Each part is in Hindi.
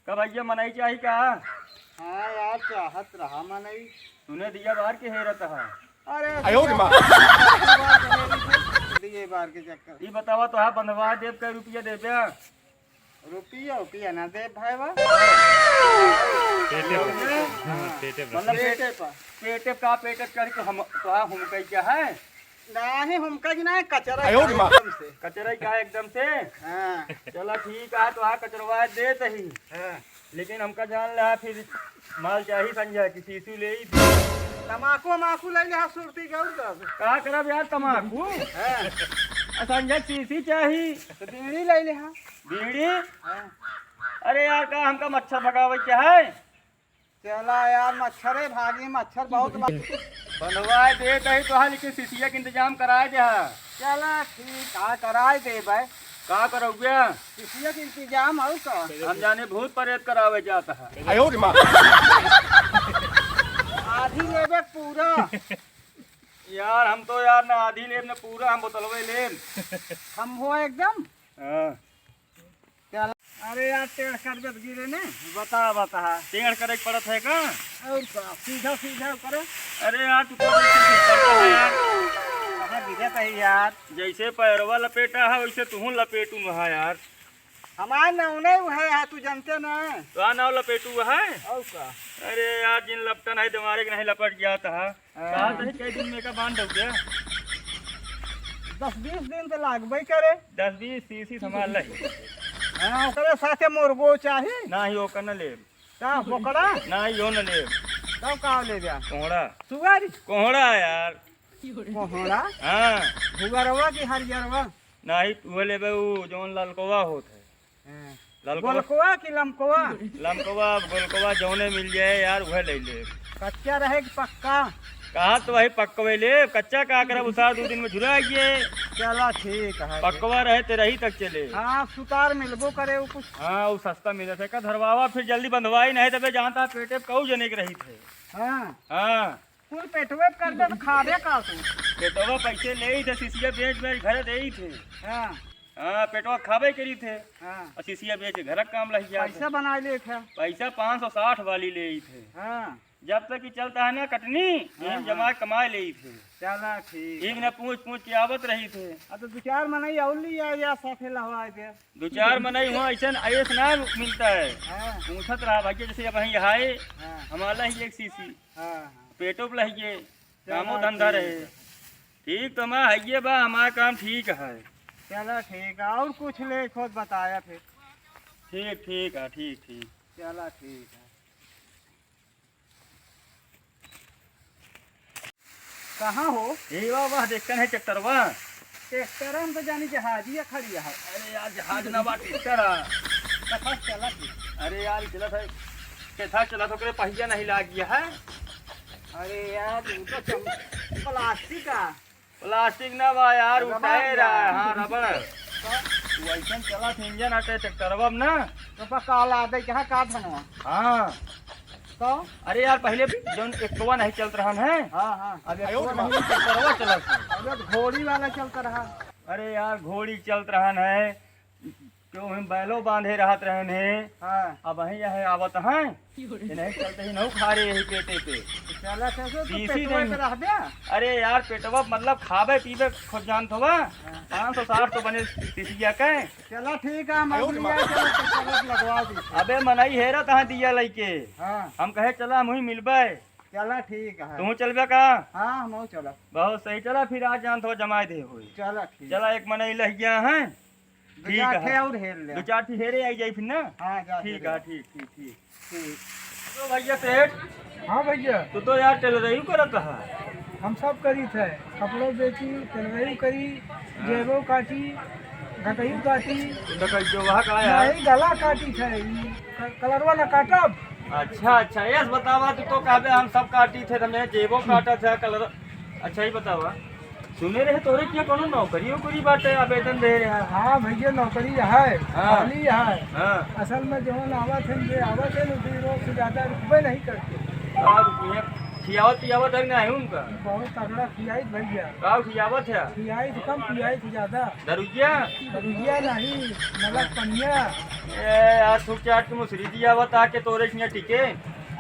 कब भैया मनाई चाहिए क्या? हाँ यार चाहत रहा मनई। तूने दिया बाहर के हेरत है। अरे दिए बार के चक्कर। ये बतावा तो हाँ बंधवा देव का रुपया दे दिया। रुपया रुपया ना दे भाई बा। मतलब पेटे का पेटे करके हम तो हाँ हम कही क्या है? नहीं हमका जी ना कचरा एकदम से। कचरा क्या है एकदम से? हाँ चला ठीक है तो हाँ कचरवा दे ही। हाँ। लेकिन हमका जान रहा फिर माल चाहिए संजय की शीशु ले ही तमाकू माकू ले लिया सुरती गौर कर। कहा करब यार तमाकू संजय शीशी चाहिए तो बीड़ी ले लिया। बीड़ी। हाँ। अरे यार का हमका मच्छर भगावे क्या है? चला यार मच्छरे भागी मच्छर बहुत बंधवाए दे कही तो हाँ लेकिन शीशिया के इंतजाम कराए दे। चला ठीक है कराए दे भाई। का करोगे? किसी के इंतजाम हो का? हम जाने भूत प्रेत करावे जाता है। आधी लेबे पूरा। यार हम तो यार ना आधी लेब ना पूरा हम बोतलवे लेब। हम हो एकदम। हाँ। चला अरे यार टेढ़ कर जब गिरे ने बता बता टेढ़ करे के पड़त है का? और का सीधा सीधा करो। अरे यार तू तो करता है यार। कहाँ गिरे है यार? जैसे पैरवा लपेटा है वैसे तू लपेटू है यार। हमारे नौने है तू जानते ना। तो नाव लपेटू है। और का? अरे यार जिन लपटन है तुम्हारे के नहीं लपट गया था। कहा था कई दिन में का बांध दो क्या? 10-20 दिन तो लागबे करे। 10-20 सीसी संभाल ले। हाँ ओकरे साथे मुर्गो चाहिए। ना ही ओकर न लेब। का बोकड़ा? ना ही हो न लेब। तब का ले जा? कोहड़ा। सुगारी? कोहड़ा यार। कोहड़ा? हाँ। भुगरवा की हरियरवा? ना ही वो लेबे वो जौन ललकोवा होत है। गोलकोवा की लमकोवा? लमकोवा गोलकोवा जौने मिल जाए यार वह ले ले। कच्चा रहे कि पक्का? कहा तो वही पक्कवे ले कच्चा का करब उसार 2 दिन में झुरा गए। चला ठीक है। पक्कवा रहे ते रही तक चले। हाँ सुतार मिलबो करे वो कुछ। हाँ वो सस्ता मिले थे का धरवावा फिर जल्दी बंधवाई नहीं तबे जानता पेटे कहू जने के रही थे। हाँ हाँ कुल पेटवे कर दे तो खाबे का तू। पेटवा पैसे ले ही थे शीशिया बेच घर दे ही थे। हाँ हाँ पेटवा खाबे करी थे हाँ। और शीशिया बेच घर काम लग गया। पैसा बना ले था। पैसा 560 वाली ले ही थे। हाँ जब तक कि चलता है ना कटनी हाँ, जमा कमाए ले ही थे। चला ठीक। एक न पूछ पूछ के आवत रही थे। अब तो 2-4 मनई और लिया या साथे लहवा दे। 2-4 मनई हुआ ऐसा ऐस ना मिलता है। हाँ पूछत रहा भाई जैसे अब यहाँ आए हाँ हमारा ही एक सीसी हाँ। पेटो पे लहिए कामो धंधा रहे। ठीक तो मैं है बा हमारा काम ठीक है। चला ठीक है और कुछ ले खुद बताया फिर। ठीक ठीक है ठीक ठीक। चला ठीक है। कहाँ हो? ये वाह देखते है ट्रैक्टरवा। ट्रैक्टर हम तो जानी जहाजिया खड़ी है। अरे यार जहाज ना बा ट्रैक्टर। कथा चला थी। अरे यार चला था कैसा चला था करे पहिया नहीं लाग गया है। अरे यार वो तो प्लास्टिक का। प्लास्टिक ना बा यार रबड़ उठाए रहा है। हाँ बा। रबड़ वैसा चला था इंजन आटे ट्रैक्टरवा में ना। तो पकाला दे कहाँ काट हनवा। हाँ तो अरे यार पहले जौन एक्टवा नहीं चलत रहा है। हाँ हाँ। अब ट्रैक्टरवा चलत है। अब घोड़ी वाला चलता रहा। अरे यार घोड़ी चलत रहन है क्यों हम बैलो बांधे रहत रहन है। हाँ अब वही है आवत है नहीं चलते ही नौ खा रहे है पेटे पे। चला कैसे सीसी तो पेटवा नहीं। पे रह दे। अरे यार पेटवा मतलब खावे पीवे खुद जानत होगा। 560 तो बने शीशिया के। चला ठीक है हम अभी लिया चलो ट्रैक्टर लगवा दी। अबे मनई हेरा तहाँ दिया लइके हाँ हम कहे चला हम ही मिलबे। चला ठीक है। तू चलबे का? हाँ हम चला। बहुत सही चला फिर आज जानत हो जमाए दे होई। चला ठीक। चला एक मनई लह गया है। ठीक है और हेल ले। 2-4 ठेरे आई जाई फिर ना। हाँ जा ठीक है ठीक ठीक ठीक। ठीक। तो भैया सेठ हाँ भैया तू तो यार टेलरिंग करत है। हम सब करी थे। कपड़ों बेची टेलरिंग करी जेबो काटी घटई काटी जो वहाँ का आया है। नहीं गला काटी थे कलरवा ना काटब। अच्छा अच्छा यस बतावा तू तो कहबे हम सब काटी थे तुमने जेबो काटा था कलर। अच्छा ही बतावा सुने रहे तोरे क्या कोनो नौकरी उकरी बाटे आवेदन दे रहे हैं। हाँ भैया नौकरी है हाँ। खाली है। हाँ असल में जो आवत है ये आवत है ना 2 से ज़्यादा रुपये नहीं करते। रुपये खियावत पियावत है नहीं उनका? बहुत तगड़ा खियाई भैया, का खियावत है? खियाई तो कम खियाई थी ज्यादा, दरुइया? रुइया नहीं नलक पनिया। ए यार छुट चाट के मुसरी दियावत आके तोरे किया टिके।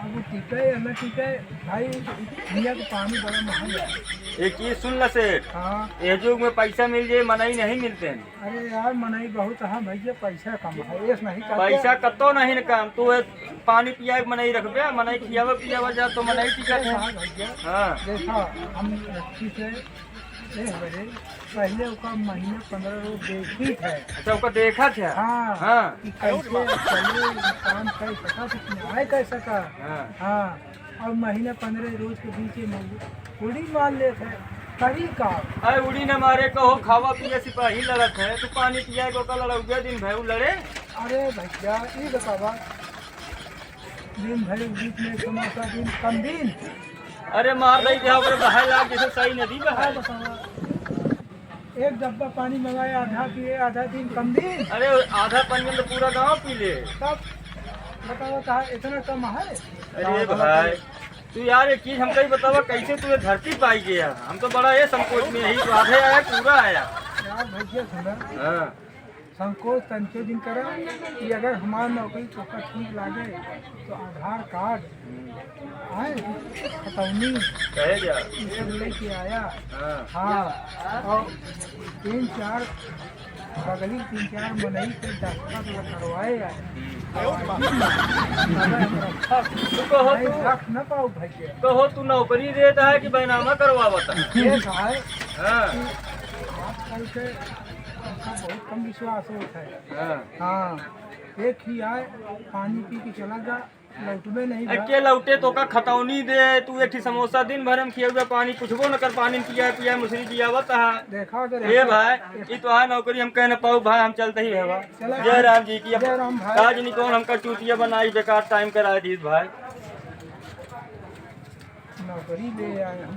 अब वो टीके हमें टीके भाई, दुनिया का पानी बड़ा महंगा है। एक चीज सुन ल सेठ, हाँ ए जुग में पैसा मिल जाए मनई नहीं मिलते हैं। अरे यार मनाई बहुत है भैया, पैसा कम है ऐसा नहीं करते। पैसा कतो नहीं न काम, तू ए पानी पिया के मनई रखबे, मनई खियावे पियावे जा तो मनई टिकट है। हाँ भैया, हाँ देखा हम रखी से एक बजे पहले उसका महीने 15 रोज देखी है। अच्छा उसका देखा था? हाँ हाँ कि कैसे चले काम कर सका तो आए कर सका। हाँ हाँ और महीने 15 रोज के बीच में पूरी मान लेते हैं करी का। अरे उड़ी न मारे कहो खावा पिया सिपाही लड़त है, तू पानी पिया को कल लड़ौगे दिन भर लड़े। अरे भैया ये बतावा, दिन भर बीच में समोसा दिन कम दिन। अरे मार रही थे ओकरे बहाय लाग जैसे सही नदी हाँ बहाय। बतावा, एक डब्बा पानी मंगाया आधा पिए आधा दिन कम दिन। अरे आधा पानी में तो पूरा गांव पी ले। तब बतावा कहा इतना कम है। अरे भाई तू यार एक चीज हमको ही बतावा, कैसे तू ये धरती पाई गया? हम तो बड़ा ये संकोच में, यही तो आधे आया पूरा आया। यार भैया सुना, हाँ संकोच तनके दिन करा कि अगर हमारा नौकरी चौका ठीक लागे तो आधार कार्ड आए खतौनी कहे जा। ये सब लेके आया। हाँ हाँ और 3-4 बगली 3-4 मनई के दस्तखत करवाए तू कहो तू रख न पाओ भैया। कहो तू नौकरी देता है कि बैनामा करवावता? ये है हाँ आजकल के उनका बहुत कम विश्वास होता है। हाँ हाँ एक ही आए पानी पी के चला जा, लौटबे नहीं बा। अके लौटे तो का खतौनी दे, तू एक ही समोसा दिन भर में खिया पानी कुछबो न कर, पानी पिया पिया मुसरी दियावत है। देखा तो ये भाई ये तो है नौकरी हम कह न पाऊ भाई, हम चलते ही है बा। जय राम जी की। जय राम भाई। काज नहीं कौन हमका चूतिया बनाई बेकार टाइम करा दी भाई। नौकरी ले आए हम।